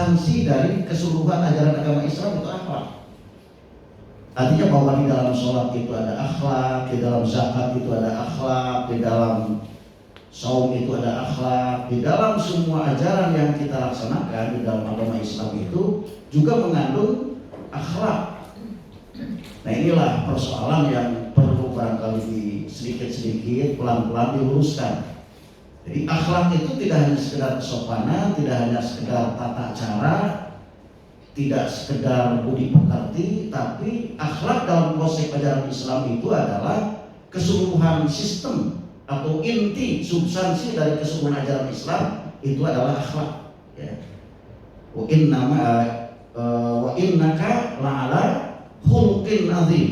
substansi dari keseluruhan ajaran agama Islam itu akhlak. Artinya bahwa di dalam sholat itu ada akhlak, di dalam zakat itu ada akhlak, di dalam saum itu ada akhlak, di dalam semua ajaran yang kita laksanakan di dalam agama Islam itu juga mengandung akhlak. Nah, inilah persoalan yang perlu barangkali sedikit-sedikit pelan-pelan diluruskan. Jadi akhlak itu tidak hanya sekedar kesopanan, tidak hanya sekedar tata cara, tidak sekedar budi pekerti, tapi akhlak dalam konsep ajaran Islam itu adalah keseluruhan sistem atau inti substansi dari keseluruhan ajaran Islam itu adalah akhlak. Ya. Wa innaka la'ala khuluqin azim.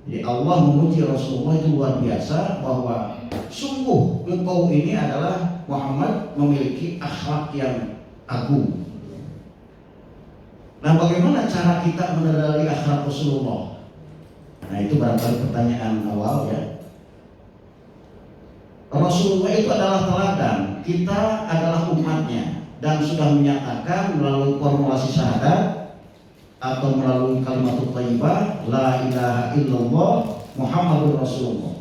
Jadi Allah memuji Rasulullah itu luar biasa bahwa sungguh engkau ini adalah Muhammad memiliki akhlak yang agung. Nah, bagaimana cara kita meneladani akhlak Rasulullah? Nah, itu barangkali pertanyaan awal ya. Rasulullah itu adalah teladan, kita adalah umatnya, dan sudah menyatakan melalui formulasi syahadat atau melalui kalimat thayyibah la ilaha illallah Muhammadur Rasulullah.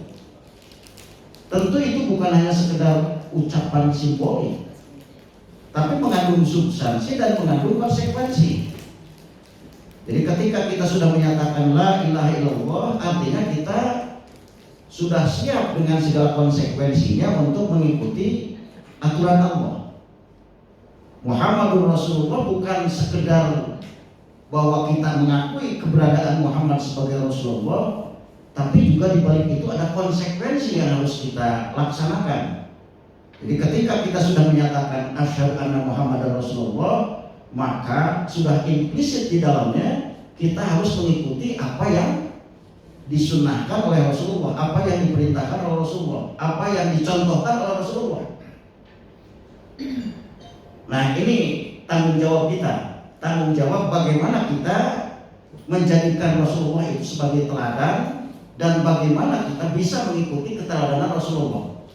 Tentu itu bukan hanya sekedar ucapan simbolik, tapi mengandung substansi dan mengandung konsekuensi. Jadi ketika kita sudah menyatakan la ilaha illallah, artinya kita sudah siap dengan segala konsekuensinya untuk mengikuti aturan Allah. Muhammadur Rasulullah bukan sekedar bahwa kita mengakui keberadaan Muhammad sebagai Rasulullah, tapi juga di balik itu ada konsekuensi yang harus kita laksanakan. Jadi ketika kita sudah menyatakan asyhadu anna Muhammadar Rasulullah, maka sudah implisit di dalamnya kita harus mengikuti apa yang disunnahkan oleh Rasulullah, apa yang diperintahkan oleh Rasulullah, apa yang dicontohkan oleh Rasulullah. Nah, ini tanggung jawab kita. Tanggung jawab bagaimana kita menjadikan Rasulullah itu sebagai teladan dan bagaimana kita bisa mengikuti keteladanan Rasulullah.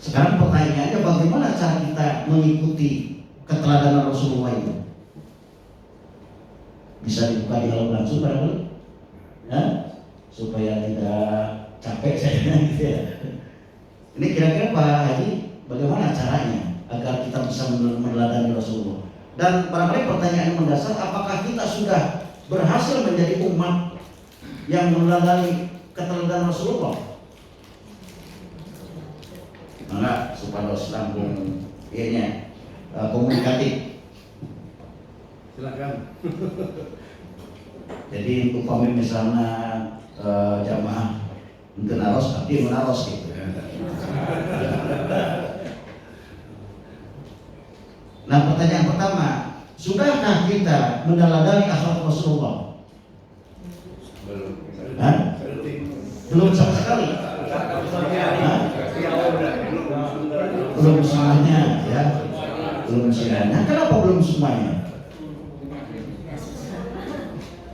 Sekarang pertanyaannya, bagaimana cara kita mengikuti keteladanan Rasulullah itu? Bisa dibuka dialog langsung barangkali? Ya? Supaya tidak capek saya gitu ya. Ini kira-kira Pak Haji, bagaimana caranya agar kita bisa meneladani Rasulullah? Dan barangkali pertanyaan yang mendasar, apakah kita sudah berhasil menjadi umat yang meneladani keteladanan Rasulullah? Enggak, Subhanallah, lambung ianya komunikatif. Silakan. Jadi upamanya misalnya jamaah menaros tapi menaros gitu. Nah, pertanyaan pertama, sudahkah kita meneladani akhlak Rasulullah? Belum sama sekali. Belum semuanya, ya. Belum semuanya. Kenapa belum semuanya?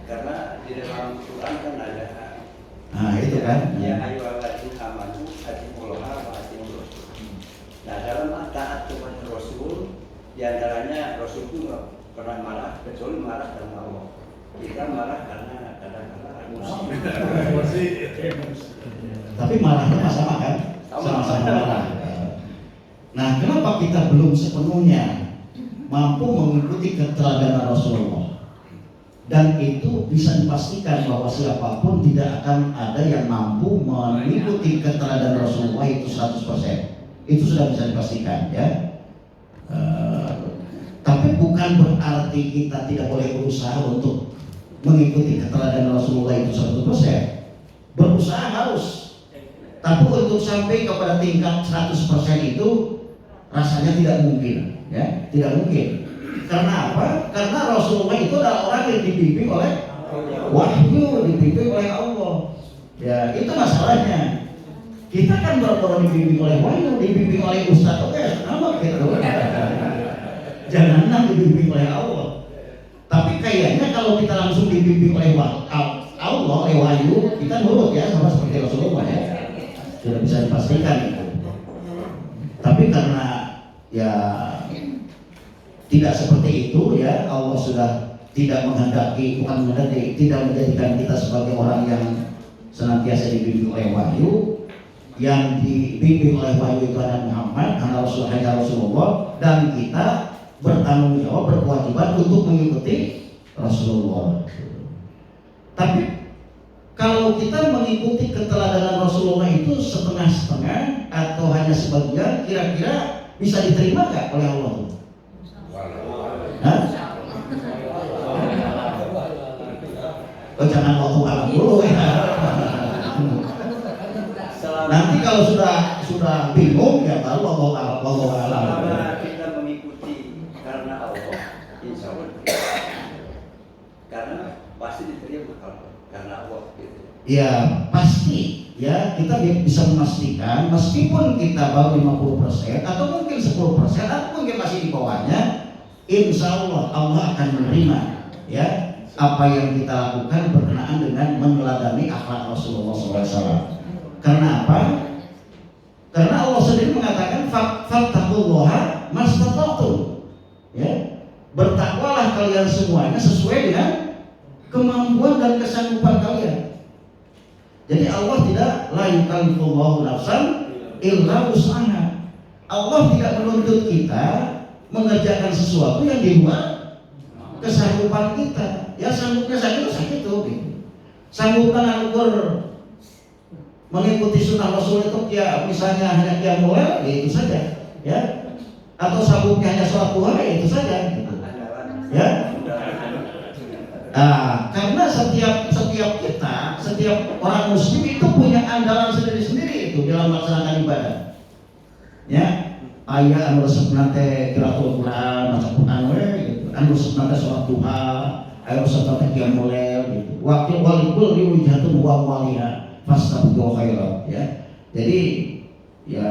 Karena di dalam Quran kan ada. Nah, itu kan. Ya, ayyuhalladzina amanu atiiullaha wa atiiur rasul. Nah, dalam taat kepada Rasul, di antaranya Rasul itu nggak pernah marah kecuali marah karena Allah. Kita marah karena kadang-kadang emosi. Tapi marahnya sama kan? Sama-sama marah. Nah, kenapa kita belum sepenuhnya mampu mengikuti keteladanan Rasulullah? Dan itu bisa dipastikan bahwa siapapun tidak akan ada yang mampu mengikuti keteladanan Rasulullah itu 100%. Itu sudah bisa dipastikan, ya. Tapi bukan berarti kita tidak boleh berusaha untuk mengikuti keteladanan Rasulullah itu 100%. Berusaha harus. Tapi untuk sampai kepada tingkat 100% itu rasanya tidak mungkin, ya, tidak mungkin. Karena apa? Karena Rasulullah itu adalah orang yang dibimbing oleh wahyu, dibimbing oleh Allah. Ya, itu masalahnya. Kita kan baru dibimbing oleh wahyu, dibimbing oleh ustaz, oke, nama kita dulu. Jangan dibimbing oleh Allah. Tapi kayaknya kalau kita langsung dibimbing oleh Allah, oleh wahyu, kita nurut ya, sama seperti Rasulullah ya. Sudah bisa dipastikan itu. Tapi karena ya tidak seperti itu ya. Allah sudah tidak menghendaki, bukan menghendaki, tidak menjadikan kita sebagai orang yang senantiasa dibimbing oleh wahyu. Yang dibimbing oleh wahyu itu adalah Muhammad, hanya Rasulullah, dan kita bertanggung jawab, berkewajiban untuk mengikuti Rasulullah. Tapi kalau kita mengikuti keteladanan Rasulullah itu setengah-setengah atau hanya sebagian, kira-kira bisa diterima nggak oleh Allah? Hah? Oh, jangan waktu alam dulu ya. Nanti kalau sudah bingung ya baru Allah alam. Selama kita mengikuti karena Allah, insya Allah karena pasti diterima karena Allah gitu. Ya pasti ya, kita bisa memastikan meskipun kita baru 50% atau mungkin 10% atau mungkin masih di bawahnya, insya Allah Allah akan menerima ya apa yang kita lakukan berkenaan dengan meneladani akhlak Rasulullah SAW. Karena apa? Karena Allah sendiri mengatakan fattaqullaha mastata'tum. Ya, bertakwalah kalian semuanya sesuai dengan kemampuan dan kesanggupan kalian. Jadi Allah tidak la yukallifullahu nafsan illa wus'aha. Allah tidak menuntut kita mengerjakan sesuatu yang di luar kesanggupan kita. Ya sanggupnya sakit itu gitu. Sanggupan ukur mengikuti sunnah Rasul itu ya misalnya hanya qiyamul lail, ya itu saja ya, atau sabuknya hanya sholat duha, ya itu saja gitu. Ya. Karena setiap orang muslim itu punya andalan sendiri-sendiri itu dalam melaksanakan ibadah. Ya, ayah anu resep nate qiraatul Quran, maca Quran gitu. Anu resep nate sholat duha, anu resep nate qiyamul lail gitu. Wakil walikul liwijhatun wa waliha fastabiqul khairat ya. Jadi ya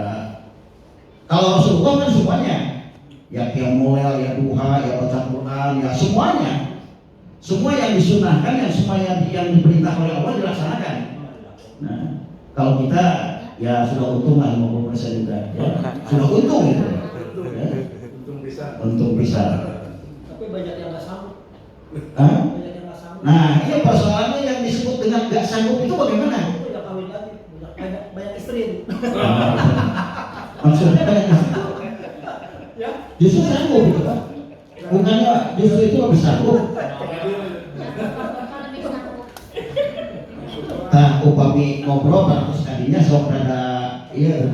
kalau Rasulullah kan semuanya ya qiyamul lail, ya duha, ya baca Quran, ya semuanya. Semua yang disunahkan, yang semua yang diperintah oleh Allah dilaksanakan. Nah, kalau kita ya sudah untung lah 50% juga ya. Sudah untung gitu. Ya. Untung bisa. Tapi banyak yang nggak sanggup. Banyak yang nggak sanggup. Nah, ini persoalannya yang disebut dengan nggak sanggup itu bagaimana? Udah kawin lagi, banyak istri. Maksudnya banyak istri. Ya. Justru sanggup gitu kan? Bukannya justru itu lebih sanggup. Nah, upami ngobrol terus kalinya sok ada iya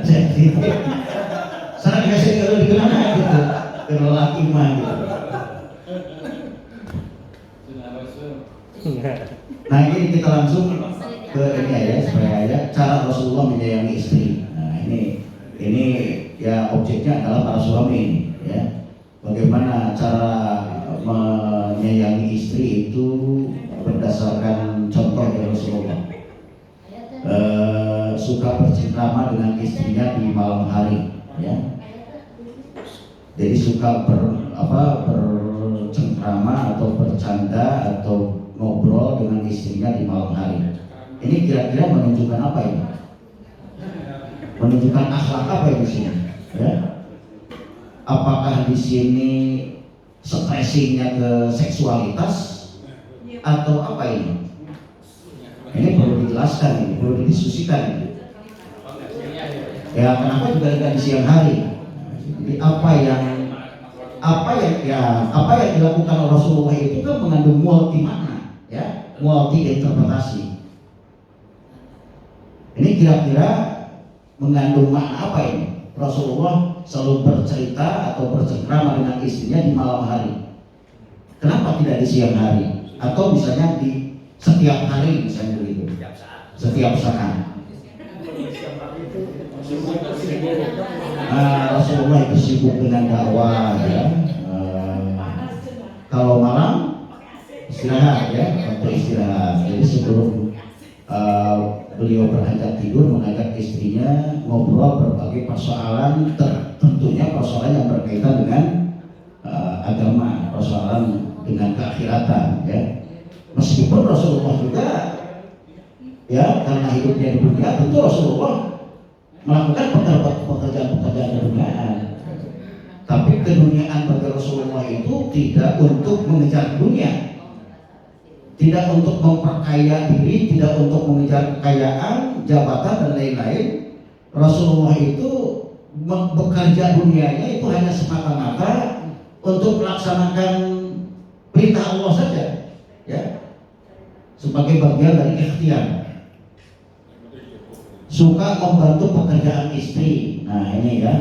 jadi sana kasih kalau dikenal gitu kalau laki mah gitu. Nah ini kita langsung ke ini ya supaya ya cara Rasulullah menyayangi istri. Nah ini ya objeknya adalah para suami ya. Bagaimana cara menyayangi istri itu berdasarkan contoh dari Rasulullah. Suka bercengkrama dengan istrinya di malam hari ya. Jadi suka bercengkrama atau bercanda atau ngobrol dengan istrinya di malam hari. Ini kira-kira menunjukkan apa ini? Menunjukkan akhlak apa di sini? Ya. Apakah di sini stressingnya ke seksualitas atau apa ini? Ini perlu dijelaskan, ini perlu didiskusikan. Ini. Ya kenapa juga di siang hari? Jadi apa yang dilakukan oleh Rasulullah itu kan mengandung multi makna, ya, multi interpretasi. Ini kira-kira mengandung makna apa ini? Rasulullah selalu bercerita atau bercengkrama dengan istrinya di malam hari. Kenapa tidak di siang hari? Atau misalnya di setiap hari misalnya begitu. Setiap saat. Rasulullah itu sibuk dengan dakwah ya. Kalau malam istirahat ya, waktu istirahat. Jadi sebelum beliau beranjak tidur mengajak istrinya ngobrol berbagai persoalan, tentunya persoalan yang berkaitan dengan agama, persoalan dengan keakhiratan ya. Meskipun Rasulullah juga ya karena hidupnya di dunia, tentu Rasulullah melakukan pekerjaan-pekerjaan keduniaan. Tapi keduniaan bagi Rasulullah itu tidak untuk mengejar dunia, tidak untuk memperkaya diri, tidak untuk mengejar kekayaan, jabatan dan lain-lain. Rasulullah itu bekerja dunianya itu hanya semata-mata untuk melaksanakan perintah Allah saja, ya, sebagai bagian dari ikhtiar. Suka membantu pekerjaan istri. Nah ini ya.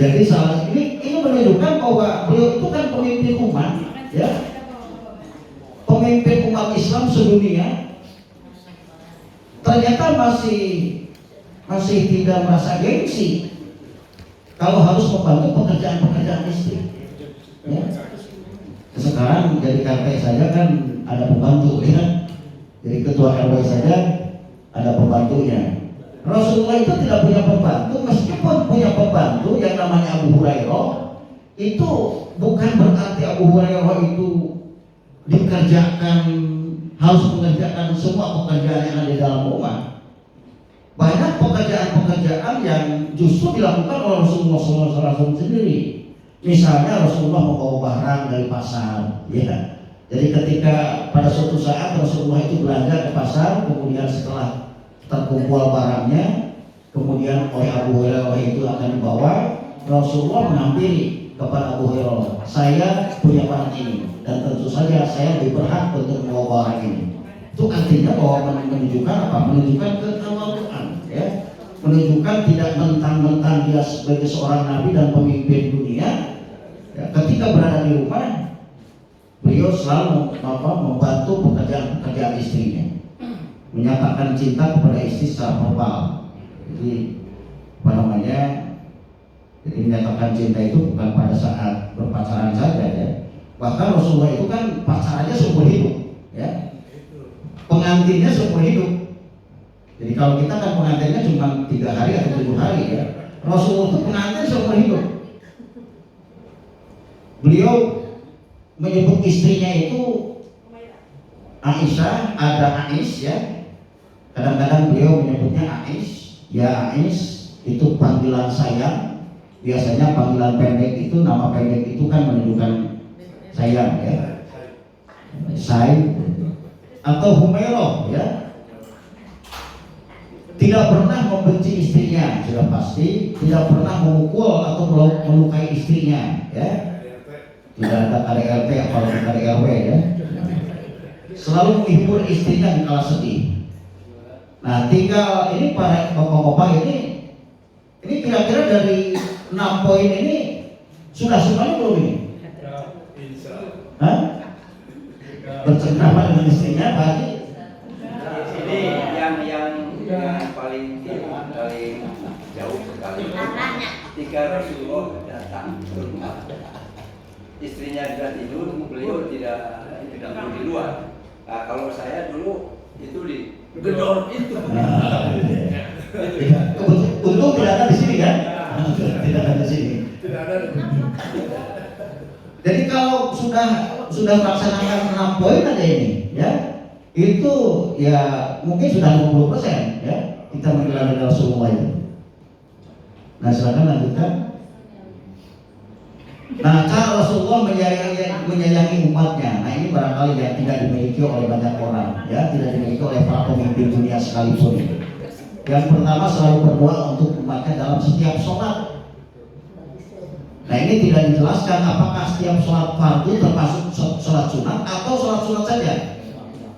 Jadi salah ini menunjukkan bahwa beliau itu kan pemimpin umat, ya, pemimpin umat Islam sedunia. Ternyata masih tidak merasa gengsi kalau harus membantu pekerjaan istri. Ya. Sekarang jadi KT saja kan ada pembantu, ya. Jadi ketua RW saja ada pembantunya. Rasulullah itu tidak punya pembantu, meskipun punya pembantu yang namanya Abu Hurairah. Itu bukan berarti Abu Hurairah itu harus mengerjakan semua pekerjaan yang ada di dalam rumah. Banyak pekerjaan-pekerjaan yang justru dilakukan oleh Rasulullah SAW sendiri. Misalnya Rasulullah membawa barang dari pasar, ya. Jadi ketika pada suatu saat Rasulullah itu belanja ke pasar, kemudian setelah terkumpul barangnya, kemudian oleh Abu Hurairah itu akan dibawa, Rasulullah menghampiri kepada Abu Hurairah, saya punya barang ini dan tentu saja saya lebih berhak untuk membawa barang ini. Itu artinya bahwa menunjukkan apa? Menunjukkan ketawaduan, ya. Menunjukkan tidak mentang-mentang dia sebagai seorang nabi dan pemimpin dunia, ya. Ketika berada di rumah, beliau selalu membantu pekerjaan istrinya, menyatakan cinta kepada istri secara verbal. Jadi jadi menyatakan cinta itu bukan pada saat berpacaran saja, ya. Bahkan Rasulullah itu kan pacarannya seumur hidup, ya. Pengantinnya seumur hidup. Jadi kalau kita kan pengantinnya cuma 3 hari atau 7 hari, ya. Rasulullah itu pengantin seumur hidup. Beliau menyebut istrinya itu Aisyah, ada Ais, ya. Kadang-kadang beliau menyebutnya Ais, ya Ais itu panggilan sayang. Biasanya panggilan pendek itu, nama pendek itu kan menunjukkan sayang, ya. Say atau Humairah, ya. Tidak pernah membenci istrinya, sudah pasti. Tidak pernah memukul atau melukai istrinya, ya. Tidak ada KDRT apalagi KDRW, ya. Selalu menghibur istrinya di kala sedih. Nah, tinggal ini para bapak-bapak ini kira-kira dari 6 poin ini sudah semuanya belum ini? Hah? Bercengkrama dengan istrinya, Pak Haji? Ini yang paling jauh sekali. Ketika Rasulullah datang ke rumah, istrinya sudah tidur, beliau tidak tidur di luar. Nah, kalau saya dulu itu di gedor itu. Untung tidak ada di sini, kan? Tidak ada di sini. Jadi kalau sudah melaksanakan 6 poin aja ini, ya, itu ya mungkin sudah 50%, ya, kita menjalani Rasulullah itu. Nah, silakan lanjutkan. Nah, cara Rasulullah menyayangi umatnya. Nah, ini barangkali yang tidak dimiliki oleh banyak orang, ya, tidak dimiliki oleh para pemimpin dunia sekalipun. Yang pertama, selalu berdoa untuk umatnya dalam setiap sholat. Nah, ini tidak dijelaskan apakah setiap sholat fardu termasuk sholat sunat atau sholat sunat saja,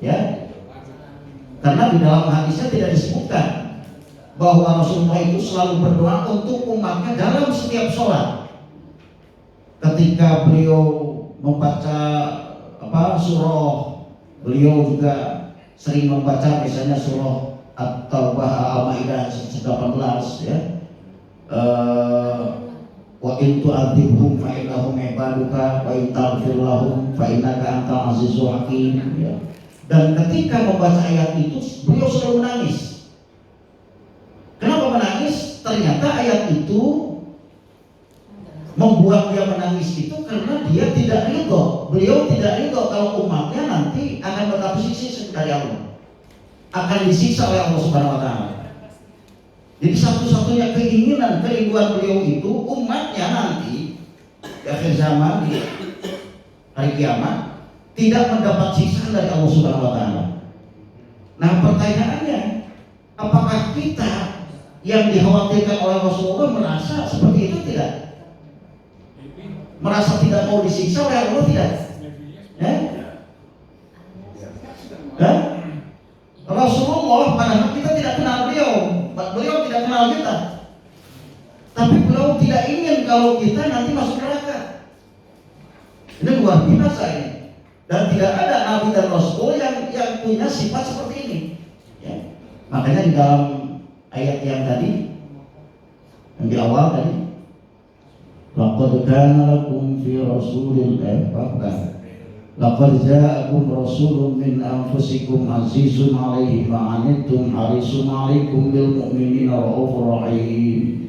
ya. Karena di dalam hadisnya tidak disebutkan bahwa Rasulullah itu selalu berdoa untuk umatnya dalam setiap sholat. Ketika beliau membaca surah, beliau juga sering membaca misalnya surah At-Taubah, Al-Maidah 18, ya. Wa in tu'adzibhum fa innahum ibaduka wa in taghfir lahum fa innaka antal azizul hakim, ya. Dan ketika membaca ayat itu beliau selalu menangis. Kenapa menangis? Ternyata ayat itu membuat dia menangis itu karena dia tidak ridho. Beliau tidak ridho kalau umatnya nanti akan mendapat siksa dari Allah, akan disiksa oleh Allah Subhanahu wa taala. Jadi satu-satunya keinginan kerinduan beliau itu umatnya nanti di akhir zaman, di hari kiamat, tidak mendapat siksaan dari Allah Subhanahu wa taala. Nah, pertanyaannya, apakah kita yang dikhawatirkan oleh Rasulullah merasa seperti itu tidak? Merasa tidak mau disiksa oleh Allah tidak? Rasulullah padahal kita tidak kenal beliau, beliau tidak kenal kita. Tapi beliau tidak ingin kalau kita nanti masuk neraka. Ini luar biasa ini. Dan tidak ada nabi dan rasul yang punya sifat seperti ini. Ya. Makanya di dalam ayat yang tadi, yang di awal tadi, laqad kana lakum fi rasulillah, laqad ja'akum rasulun min anfusikum azizun 'alaihi ma 'anittum harisun 'alaikum bil mu'minina raufur rahim.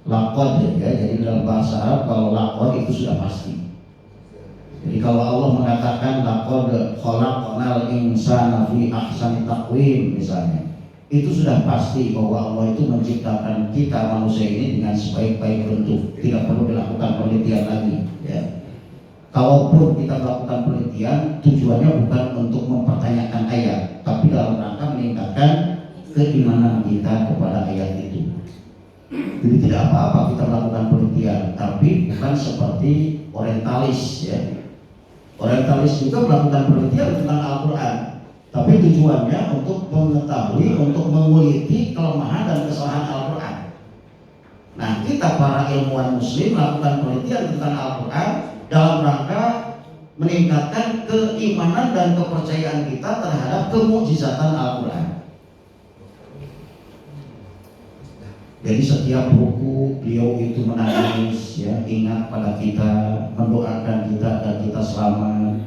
Laqad, ya, jadi dalam bahasa Arab kalau laqad itu sudah pasti. Jadi kalau Allah mengatakan laqad khalaqnal insana fi ahsani taqwim misalnya, itu sudah pasti bahwa Allah itu menciptakan kita manusia ini dengan sebaik-baik bentuk, tidak perlu dilakukan penelitian lagi, ya. Kalaupun kita melakukan penelitian, tujuannya bukan untuk mempertanyakan ayat, tapi dalam rangka meningkatkan keimanan kita kepada ayat itu. Jadi tidak apa-apa kita melakukan penelitian, tapi bukan seperti orientalis, ya. Orientalis juga melakukan penelitian tentang Al-Quran, tapi tujuannya untuk mengetahui, untuk menguliti kelemahan dan kesalahan Al-Quran. Nah, kita para ilmuwan muslim melakukan penelitian tentang Al-Quran dalam rangka meningkatkan keimanan dan kepercayaan kita terhadap kemukjizatan Al-Quran. Jadi setiap buku beliau itu menangis, ya, ingat pada kita, mendoakan kita dan kita selamat.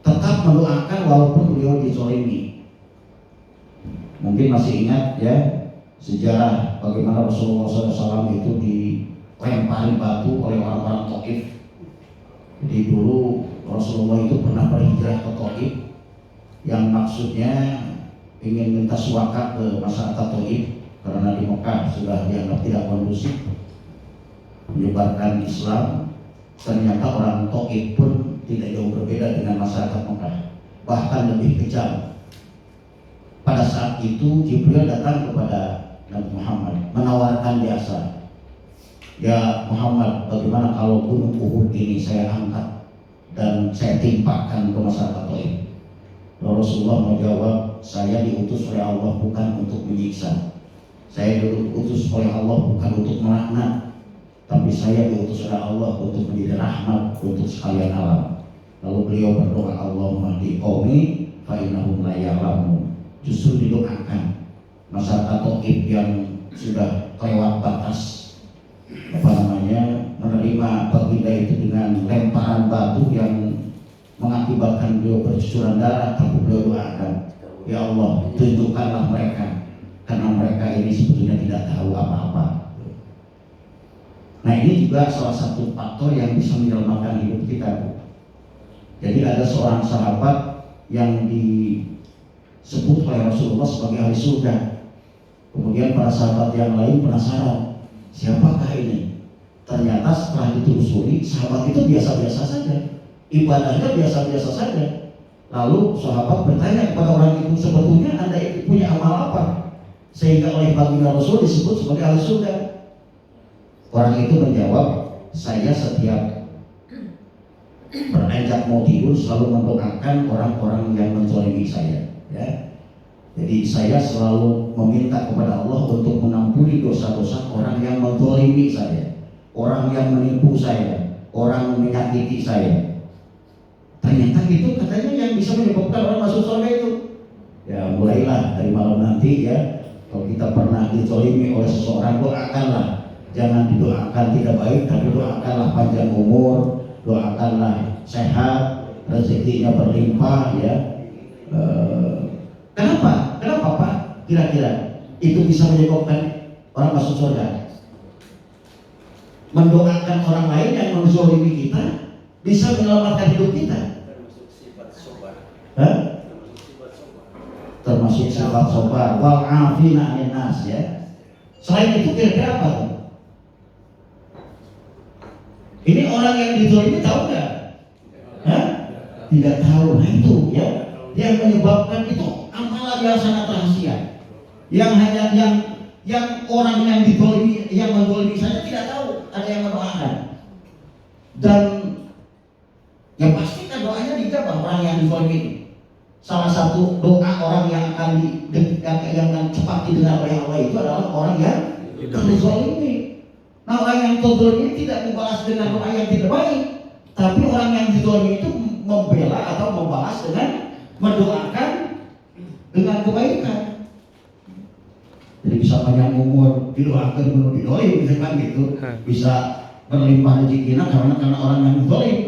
Tetap mendoakan walaupun beliau dizalimi. Mungkin masih ingat, ya, sejarah bagaimana Rasulullah SAW itu dilemparin batu oleh orang-orang Taif. Jadi dulu Rasulullah itu pernah berhijrah ke Taif, yang maksudnya ingin minta suaka ke masyarakat Taif, karena di Mekah sudah dianggap tidak kondusif menyebarkan Islam. Ternyata orang Taif pun tidak jauh berbeda dengan masyarakat Mekah, bahkan lebih kejam. Pada saat itu Jibril datang kepada Nabi Muhammad menawarkan jasa. Ya Muhammad, bagaimana kalau gunung Uhud ini saya angkat dan saya timpakan ke masyarakat Taif? Rasulullah menjawab, saya diutus oleh Allah bukan untuk menyiksa. Saya diutus oleh Allah bukan untuk melaknat, tapi saya diutus oleh Allah untuk menjadi rahmat untuk sekalian alam. Lalu beliau berdoa, Allahumma hdi qaumi fa innahum la ya'lamun. Justru didoakan masyarakat Taif yang sudah kelewat batas menerima baginda itu dengan lemparan batu yang mengakibatkan beliau bercucuran darah, tapi beliau doakan, ya Allah, tunjukkanlah mereka, karena mereka ini sebetulnya tidak tahu apa-apa. Nah, ini juga salah satu faktor yang bisa menyelamatkan hidup kita. Jadi ada seorang sahabat yang disebut oleh Rasulullah sebagai ahli surga. Kemudian para sahabat yang lain penasaran, siapakah ini? Ternyata setelah ditelusuri, sahabat itu biasa-biasa saja, ibadahnya biasa-biasa saja. Lalu sahabat bertanya kepada orang itu, sebetulnya Anda itu punya amal apa sehingga oleh baginda Rasul disebut sebagai ahli surga? Orang itu menjawab, saya setiap beranjak mau tidur selalu mendoakan orang-orang yang menzalimi saya, ya. Jadi saya selalu meminta kepada Allah untuk mengampuni dosa-dosa orang yang menzalimi saya, orang yang menipu saya, orang menyakiti saya. Ternyata itu katanya yang bisa menyebabkan orang masuk surga itu. Ya, mulailah dari malam nanti, ya, kalau kita pernah dizalimi oleh seseorang, doakanlah. Jangan didoakan tidak baik, tapi doakanlah panjang umur, doakanlah sehat, rezekinya berlimpah, ya. Kenapa? Kenapa Pak? Kira-kira itu bisa menyebabkan orang masuk surga? Mendoakan orang lain yang menzalimi kita bisa menyelamatkan hidup kita. Termasuk sifat sobar. Termasuk sifat sobar. Wal afina 'anil nas, ya. Selain itu kira-kira apa tuh? Ini orang yang dizalimi tahu nggak? Hah? Tidak tahu. Nah itu ya, yang menyebabkan itu amalan yang sangat rahasia. Yang hanya yang orang yang dizalimi, yang menzalimi saja tidak tahu ada yang mendoakan. Dan yang pasti kan doanya dijawab orang yang dizalimi. Salah satu doa orang yang akan yang cepat didengar oleh Allah itu adalah orang yang dizalimi. Nah, orang yang dizalimi tidak membalas dengan doa yang tidak baik, tapi orang yang dizalimi itu membela atau membalas dengan mendoakan dengan kebaikan. Jadi bisa panjang umur, didoakan bunuh didoain, misalkan gitu, bisa berlimpah rezekinya karena orang yang dizalim.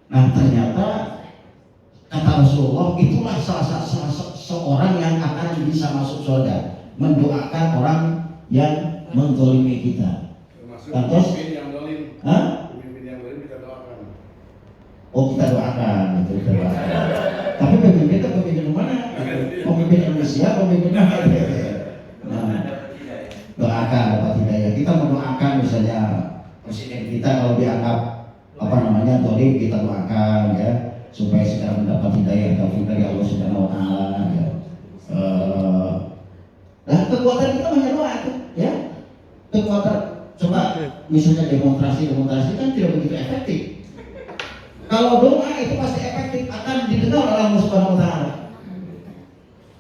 Nah ternyata kata Rasulullah itulah salah seorang yang akan bisa masuk surga, mendoakan orang yang menzalimi kita. Termasuk pemimpin yang zalim. Pemimpin yang zalim kita doakan. Oh kita doakan, itu kita doakan. Tapi pemimpin itu pemimpin mana? Pemimpin Indonesia, pemimpin mana? Nah, doakan dapat hidayah. Kita mendoakan misalnya presiden kita kalau dianggap zalim, kita doakan ya supaya segera mendapat hidayah taufik dari Allah Subhanahu wa taala ya. Nah, kekuatan kita hanya doa itu ya. Kekuatan coba misalnya demonstrasi kan tidak begitu efektif. Kalau doa itu pasti efektif, akan didengar oleh Allah Subhanahu wa taala.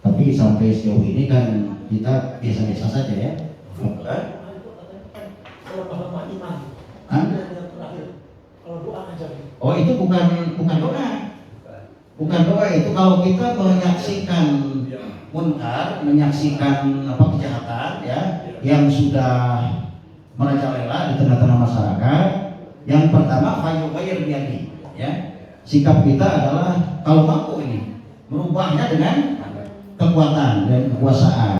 Tapi sampai sejauh ini kan kita biasa-biasa saja ya. Oh itu bukan doa. Bukan doa itu kalau kita menyaksikan munkar, menyaksikan kejahatan ya yang sudah merajalela di tengah-tengah masyarakat. Yang pertama fayughayir biyadi ya. Sikap kita adalah kalau mampu ini merubahnya dengan kekuatan dan kekuasaan.